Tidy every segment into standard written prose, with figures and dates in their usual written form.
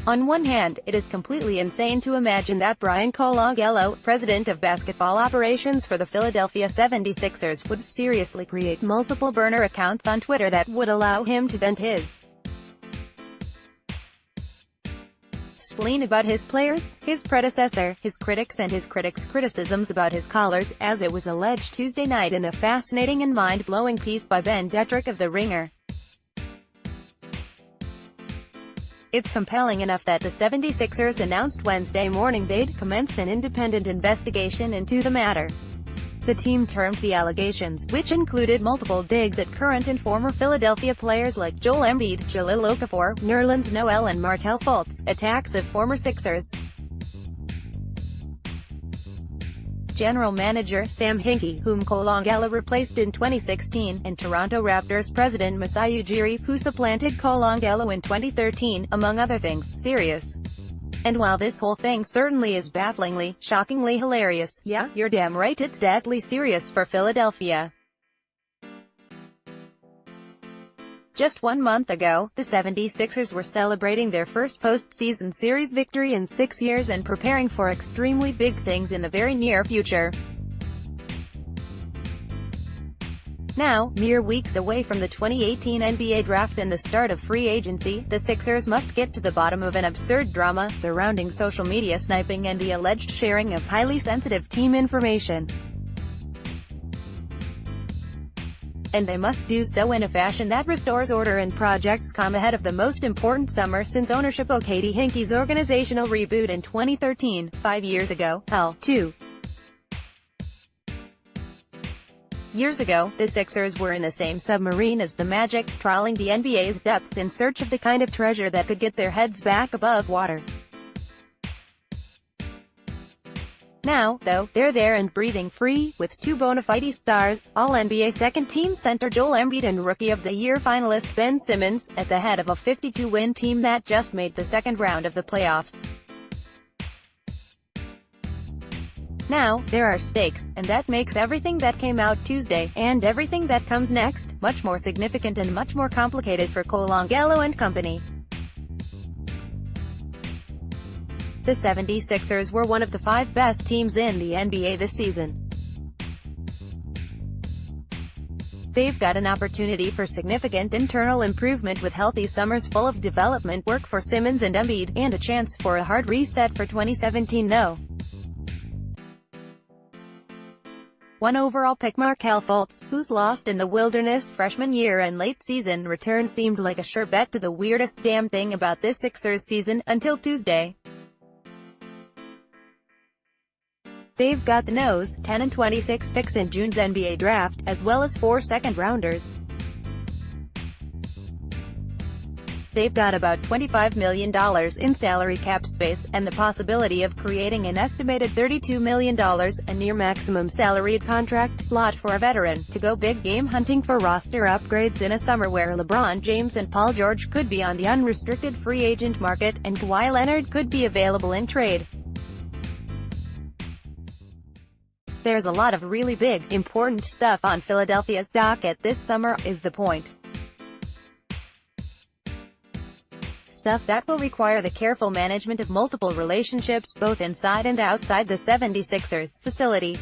On one hand, it is completely insane to imagine that Bryan Colangelo, president of basketball operations for the Philadelphia 76ers, would seriously create multiple burner accounts on Twitter that would allow him to vent his spleen about his players, his predecessor, his critics and his critics' criticisms about his callers, as it was alleged Tuesday night in a fascinating and mind-blowing piece by Ben Detrick of The Ringer. It's compelling enough that the 76ers announced Wednesday morning they'd commenced an independent investigation into the matter. The team termed the allegations, which included multiple digs at current and former Philadelphia players like Joel Embiid, Jahlil Okafor, Nerlens Noel and Markelle Fultz, attacks of former Sixers general manager Sam Hinkie, whom Colangelo replaced in 2016, and Toronto Raptors president Masai Ujiri, who supplanted Colangelo in 2013, among other things. Serious. And while this whole thing certainly is bafflingly, shockingly hilarious, yeah, you're damn right it's deadly serious for Philadelphia. Just 1 month ago, the 76ers were celebrating their first postseason series victory in 6 years and preparing for extremely big things in the very near future. Now, mere weeks away from the 2018 NBA draft and the start of free agency, the Sixers must get to the bottom of an absurd drama surrounding social media sniping and the alleged sharing of highly sensitive team information. And they must do so in a fashion that restores order and projects calm ahead of the most important summer since ownership okayed Hinkie's organizational reboot in 2013, 5 years ago. Hell, 2 years ago, the Sixers were in the same submarine as the Magic, trawling the NBA's depths in search of the kind of treasure that could get their heads back above water. Now, though, they're there and breathing free, with 2 bona fide stars, All-NBA second-team center Joel Embiid and Rookie of the Year finalist Ben Simmons, at the head of a 52-win team that just made the second round of the playoffs. Now, there are stakes, and that makes everything that came out Tuesday, and everything that comes next, much more significant and much more complicated for Colangelo and company. The 76ers were one of the 5 best teams in the NBA this season. They've got an opportunity for significant internal improvement with healthy summers full of development work for Simmons and Embiid, and a chance for a hard reset for 2017. No. 1 overall pick Markelle Fultz, who's lost in the wilderness freshman year and late season return, seemed like a sure bet to the weirdest damn thing about this Sixers season, until Tuesday. They've got the nose, 10 and 26 picks in June's NBA draft, as well as 4 second-rounders. They've got about $25 million in salary cap space, and the possibility of creating an estimated $32 million, a near-maximum salaried contract slot for a veteran, to go big game hunting for roster upgrades in a summer where LeBron James and Paul George could be on the unrestricted free agent market, and Kawhi Leonard could be available in trade. There's a lot of really big, important stuff on Philadelphia's docket this summer, is the point. Stuff that will require the careful management of multiple relationships, both inside and outside the 76ers facility.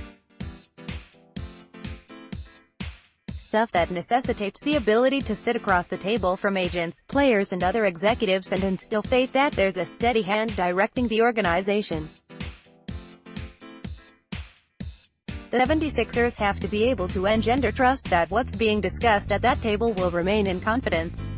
Stuff that necessitates the ability to sit across the table from agents, players and other executives and instill faith that there's a steady hand directing the organization. The 76ers have to be able to engender trust that what's being discussed at that table will remain in confidence.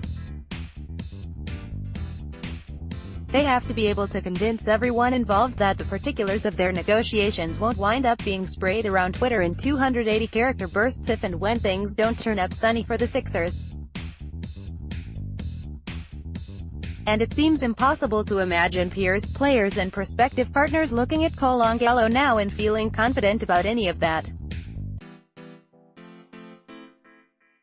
They have to be able to convince everyone involved that the particulars of their negotiations won't wind up being sprayed around Twitter in 280-character bursts if and when things don't turn up sunny for the Sixers. And it seems impossible to imagine peers, players and prospective partners looking at Colangelo now and feeling confident about any of that.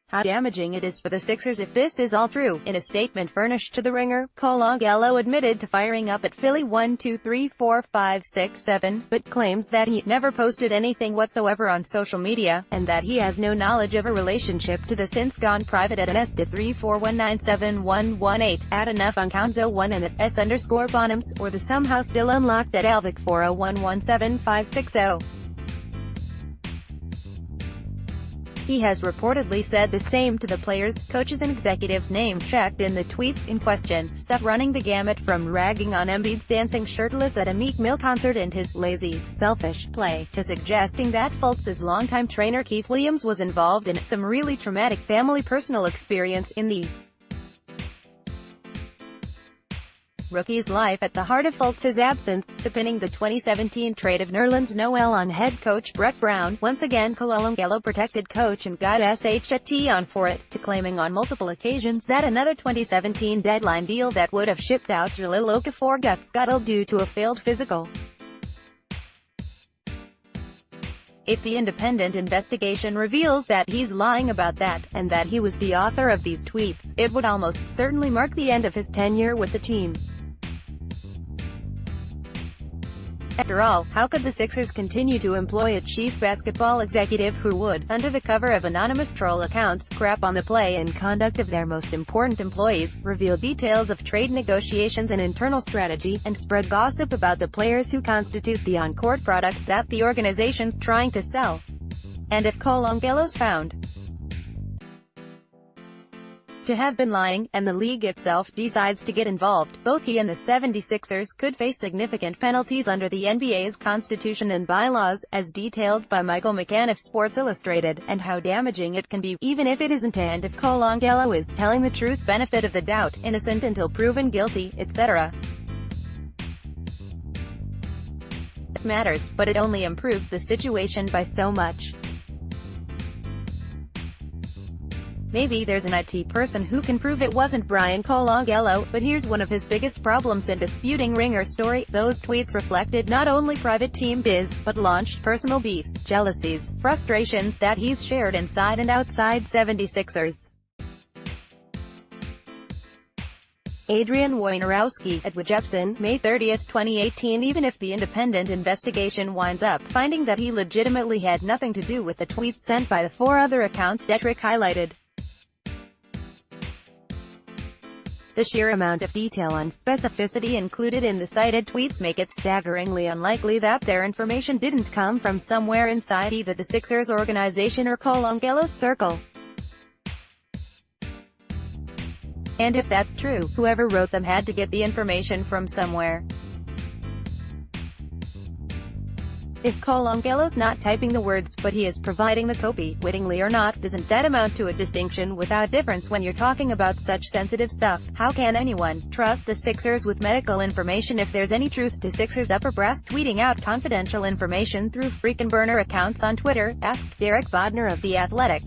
how damaging it is for the Sixers if this is all true. In a statement furnished to The Ringer, Colangelo admitted to firing up at Philly 1, 2, 3, 4, 5, 6, 7, but claims that he never posted anything whatsoever on social media, and that he has no knowledge of a relationship to the since gone private at @S341971118, at enough on Counzo 1 and at @S_Bonhams, or the somehow still unlocked at Alvic 401175560. He has reportedly said the same to the players, coaches and executives name-checked in the tweets in question, stuff running the gamut from ragging on Embiid's dancing shirtless at a Meek Mill concert and his lazy, selfish play, to suggesting that Fultz's longtime trainer Keith Williams was involved in some really traumatic family personal experience in the rookie's life at the heart of Fultz's absence, to pinning the 2017 trade of Nerlens Noel on head coach Brett Brown. Once again, Colangelo protected coach and got SHT on for it, to claiming on multiple occasions that another 2017 deadline deal that would have shipped out Jahlil Okafor got scuttled due to a failed physical. If the independent investigation reveals that he's lying about that, and that he was the author of these tweets, it would almost certainly mark the end of his tenure with the team. After all, how could the Sixers continue to employ a chief basketball executive who would, under the cover of anonymous troll accounts, crap on the play and conduct of their most important employees, reveal details of trade negotiations and internal strategy, and spread gossip about the players who constitute the on-court product that the organization's trying to sell? And if Colangelo's found to have been lying, and the league itself decides to get involved, both he and the 76ers could face significant penalties under the NBA's constitution and bylaws, as detailed by Michael McCann of Sports Illustrated, and how damaging it can be, even if it isn't, and if Colangelo is telling the truth, benefit of the doubt, innocent until proven guilty, etc. It matters, but it only improves the situation by so much. Maybe there's an IT person who can prove it wasn't Bryan Colangelo, but here's one of his biggest problems in disputing Ringer story: those tweets reflected not only private team biz, but launched personal beefs, jealousies, frustrations that he's shared inside and outside 76ers. Adrian Wojnarowski, at Wojepson, May 30, 2018. Even if the independent investigation winds up finding that he legitimately had nothing to do with the tweets sent by the four other accounts Detrick highlighted, the sheer amount of detail and specificity included in the cited tweets make it staggeringly unlikely that their information didn't come from somewhere inside either the Sixers organization or Colangelo's circle. And if that's true, whoever wrote them had to get the information from somewhere. If Colangelo's not typing the words, but he is providing the copy, wittingly or not, doesn't that amount to a distinction without difference when you're talking about such sensitive stuff? How can anyone trust the Sixers with medical information if there's any truth to Sixers upper brass tweeting out confidential information through freaking burner accounts on Twitter? Asked Derek Bodner of The Athletic.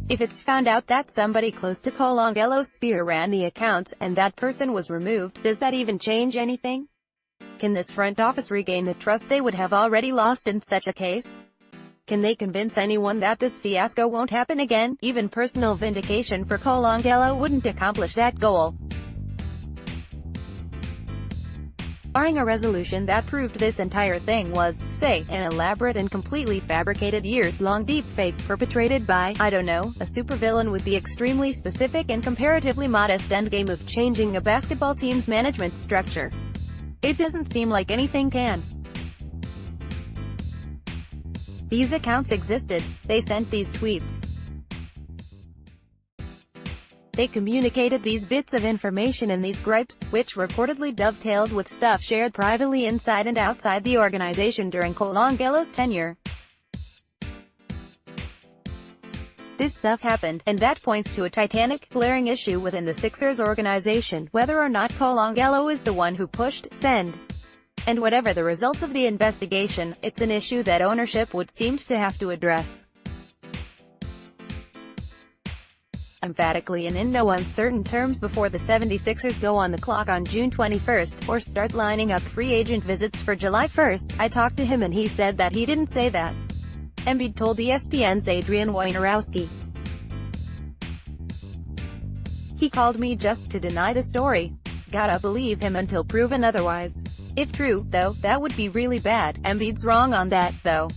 If it's found out that somebody close to Colangelo's sphere ran the accounts, and that person was removed, does that even change anything? Can this front office regain the trust they would have already lost in such a case? Can they convince anyone that this fiasco won't happen again? Even personal vindication for Colangelo wouldn't accomplish that goal. Barring a resolution that proved this entire thing was, say, an elaborate and completely fabricated years-long deepfake perpetrated by, I don't know, a supervillain with the extremely specific and comparatively modest endgame of changing a basketball team's management structure, it doesn't seem like anything can. These accounts existed. They sent these tweets. They communicated these bits of information and these gripes, which reportedly dovetailed with stuff shared privately inside and outside the organization during Colangelo's tenure. This stuff happened, and that points to a titanic, glaring issue within the Sixers organization, whether or not Colangelo is the one who pushed send. And whatever the results of the investigation, it's an issue that ownership would seem to have to address emphatically and in no uncertain terms before the 76ers go on the clock on June 21st, or start lining up free agent visits for July 1st. I talked to him and he said that he didn't say that. Embiid told ESPN's Adrian Wojnarowski. "He called me just to deny the story. Gotta believe him until proven otherwise. If true, though, that would be really bad. Embiid's wrong on that, though.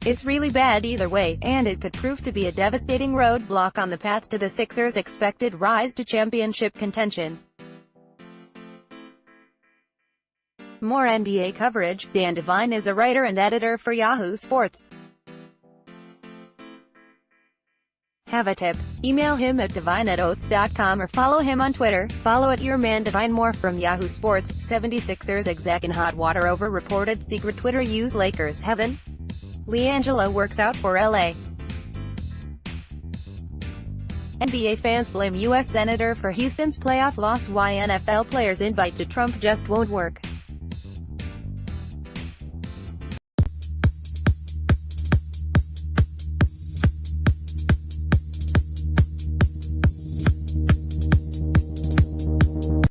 It's really bad either way, and it could prove to be a devastating roadblock on the path to the Sixers' expected rise to championship contention." More NBA coverage. Dan Devine is a writer and editor for Yahoo Sports. Have a tip? Email him at devine@oath.com or follow him on Twitter. Follow @YourManDevine. More from Yahoo Sports. 76ers exec in hot water over reported secret Twitter use. Lakers heaven. LiAngelo works out for LA. NBA fans blame U.S. Senator for Houston's playoff loss. Why NFL players' invite to Trump just won't work.